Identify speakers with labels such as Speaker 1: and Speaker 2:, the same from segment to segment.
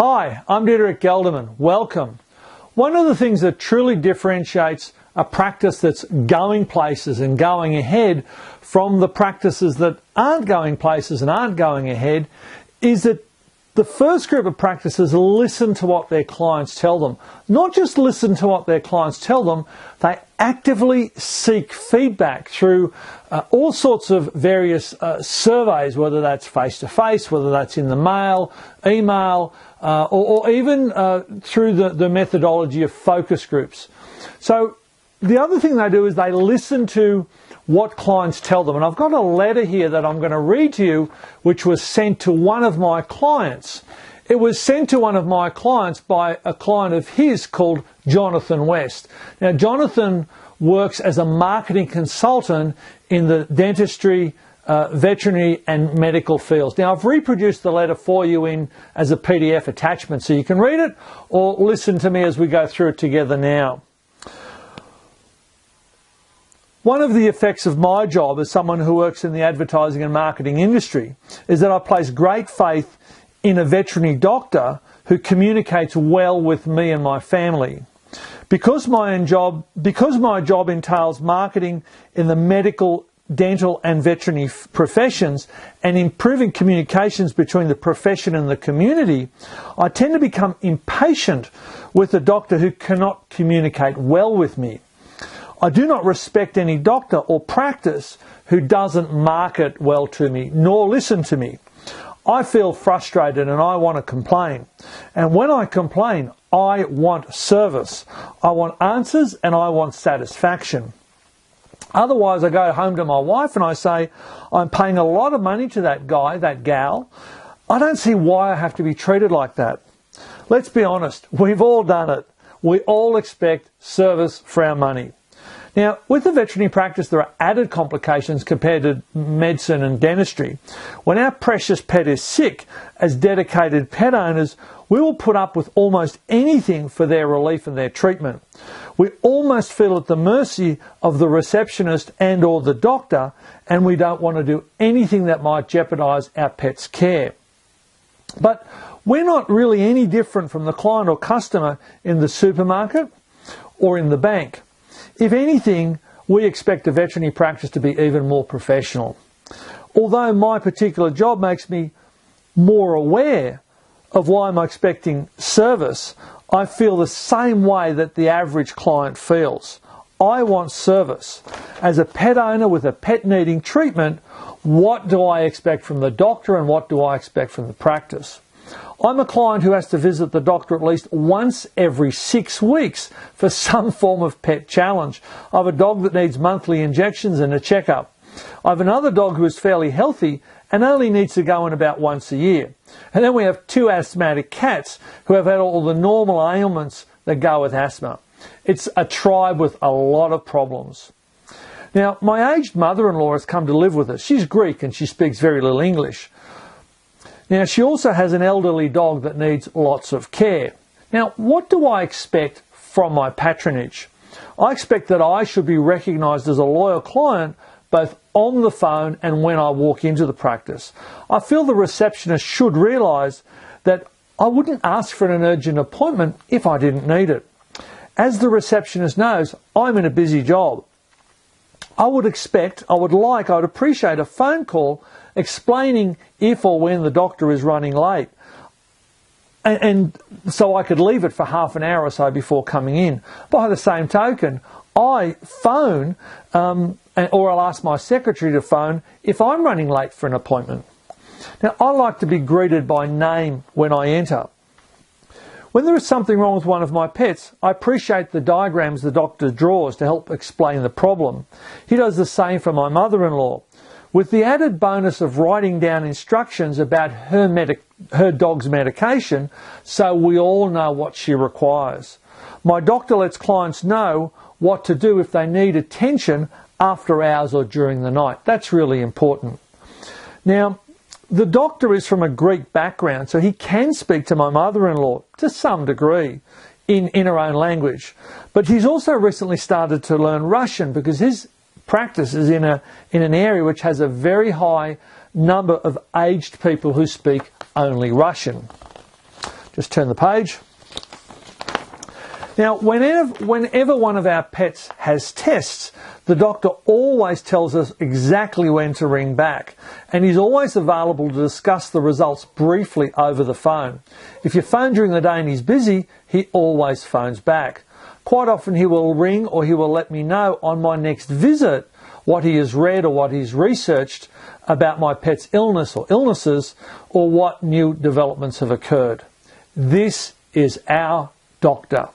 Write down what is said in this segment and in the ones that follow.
Speaker 1: Hi, I'm Diederik Gelderman. Welcome. One of the things that truly differentiates a practice that's going places and going ahead from the practices that aren't going places and aren't going ahead is that the first group of practices listen to what their clients tell them. Not just listen to what their clients tell them, they actively seek feedback through all sorts of various surveys, whether that's face-to-face, whether that's in the mail, email, or even through the methodology of focus groups. So the other thing they do is they listen to what clients tell them. And I've got a letter here that I'm going to read to you, which was sent to one of my clients. It was sent to one of my clients by a client of his called Jonathan West. Now, Jonathan works as a marketing consultant in the dentistry, veterinary and medical fields. Now, I've reproduced the letter for you as a PDF attachment so you can read it or listen to me as we go through it together now. One of the effects of my job as someone who works in the advertising and marketing industry is that I place great faith in a veterinary doctor who communicates well with me and my family. Because my job entails marketing in the medical, dental and veterinary professions and improving communications between the profession and the community, I tend to become impatient with a doctor who cannot communicate well with me. I do not respect any doctor or practice who doesn't market well to me, nor listen to me. I feel frustrated and I want to complain. And when I complain, I want service. I want answers and I want satisfaction. Otherwise, I go home to my wife and I say, I'm paying a lot of money to that guy, that gal. I don't see why I have to be treated like that. Let's be honest, we've all done it. We all expect service for our money. Now, with the veterinary practice, there are added complications compared to medicine and dentistry. When our precious pet is sick, as dedicated pet owners, we will put up with almost anything for their relief and their treatment. We almost feel at the mercy of the receptionist and or the doctor, and we don't want to do anything that might jeopardise our pet's care. But we're not really any different from the client or customer in the supermarket or in the bank. If anything, we expect a veterinary practice to be even more professional. Although my particular job makes me more aware of why I'm expecting service, I feel the same way that the average client feels. I want service. As a pet owner with a pet needing treatment, what do I expect from the doctor and what do I expect from the practice? I'm a client who has to visit the doctor at least once every 6 weeks for some form of pet challenge. I have a dog that needs monthly injections and a checkup. I have another dog who is fairly healthy and only needs to go in about once a year. And then we have 2 asthmatic cats who have had all the normal ailments that go with asthma. It's a tribe with a lot of problems. Now, my aged mother-in-law has come to live with us. She's Greek and she speaks very little English. Now, she also has an elderly dog that needs lots of care. Now, what do I expect from my patronage? I expect that I should be recognised as a loyal client both on the phone and when I walk into the practice. I feel the receptionist should realise that I wouldn't ask for an urgent appointment if I didn't need it. As the receptionist knows, I'm in a busy job. I would appreciate a phone call explaining if or when the doctor is running late. And so I could leave it for half an hour or so before coming in. By the same token, I phone or I'll ask my secretary to phone if I'm running late for an appointment. Now, I like to be greeted by name when I enter. When there is something wrong with one of my pets, I appreciate the diagrams the doctor draws to help explain the problem. He does the same for my mother-in-law, with the added bonus of writing down instructions about her dog's medication so we all know what she requires. My doctor lets clients know what to do if they need attention after hours or during the night. That's really important. Now, the doctor is from a Greek background, so he can speak to my mother-in-law to some degree in her own language. But he's also recently started to learn Russian because his practice is in an area which has a very high number of aged people who speak only Russian. Just turn the page. Now, whenever one of our pets has tests, the doctor always tells us exactly when to ring back, and he's always available to discuss the results briefly over the phone. If you phone during the day and he's busy, he always phones back. Quite often he will ring or he will let me know on my next visit what he has read or what he's researched about my pet's illness or illnesses, or what new developments have occurred. This is our doctor.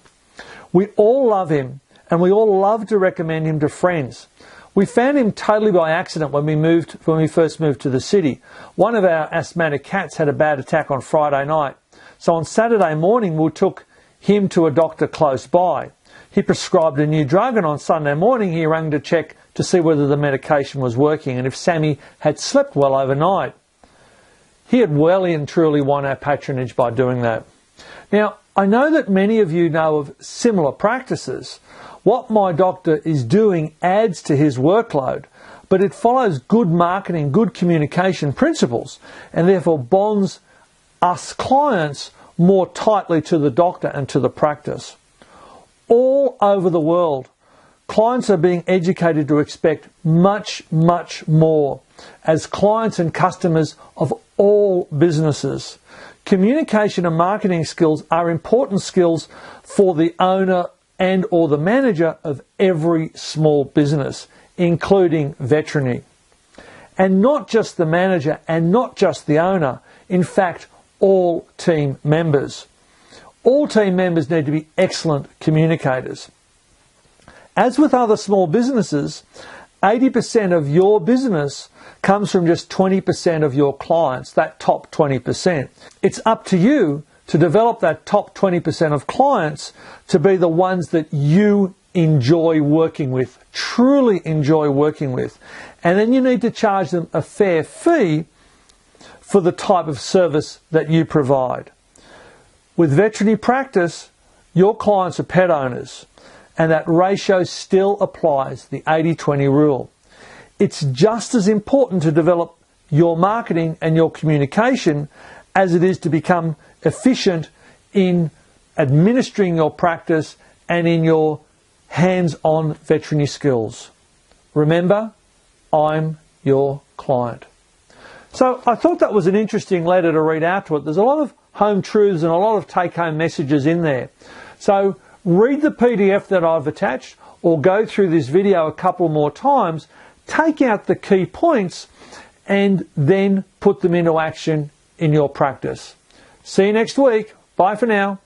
Speaker 1: We all love him, and we all love to recommend him to friends. We found him totally by accident when we first moved to the city. One of our asthmatic cats had a bad attack on Friday night. So on Saturday morning, we took him to a doctor close by. He prescribed a new drug, and on Sunday morning, he rang to check to see whether the medication was working and if Sammy had slept well overnight. He had well and truly won our patronage by doing that. Now, I know that many of you know of similar practices. What my doctor is doing adds to his workload, but it follows good marketing, good communication principles, and therefore bonds us clients more tightly to the doctor and to the practice. All over the world, clients are being educated to expect much, much more as clients and customers of all businesses. Communication and marketing skills are important skills for the owner and or the manager of every small business, including veterinary. And not just the manager and not just the owner, in fact, all team members. All team members need to be excellent communicators. As with other small businesses, 80% of your business comes from just 20% of your clients, that top 20%. It's up to you to develop that top 20% of clients to be the ones that you enjoy working with, truly enjoy working with. And then you need to charge them a fair fee for the type of service that you provide. With veterinary practice, your clients are pet owners, and that ratio still applies, the 80-20 rule. It's just as important to develop your marketing and your communication as it is to become efficient in administering your practice and in your hands-on veterinary skills. Remember, I'm your client. So I thought that was an interesting letter to read out to it. There's a lot of home truths and a lot of take-home messages in there. So read the PDF that I've attached or go through this video a couple more times, take out the key points and then put them into action in your practice. See you next week. Bye for now.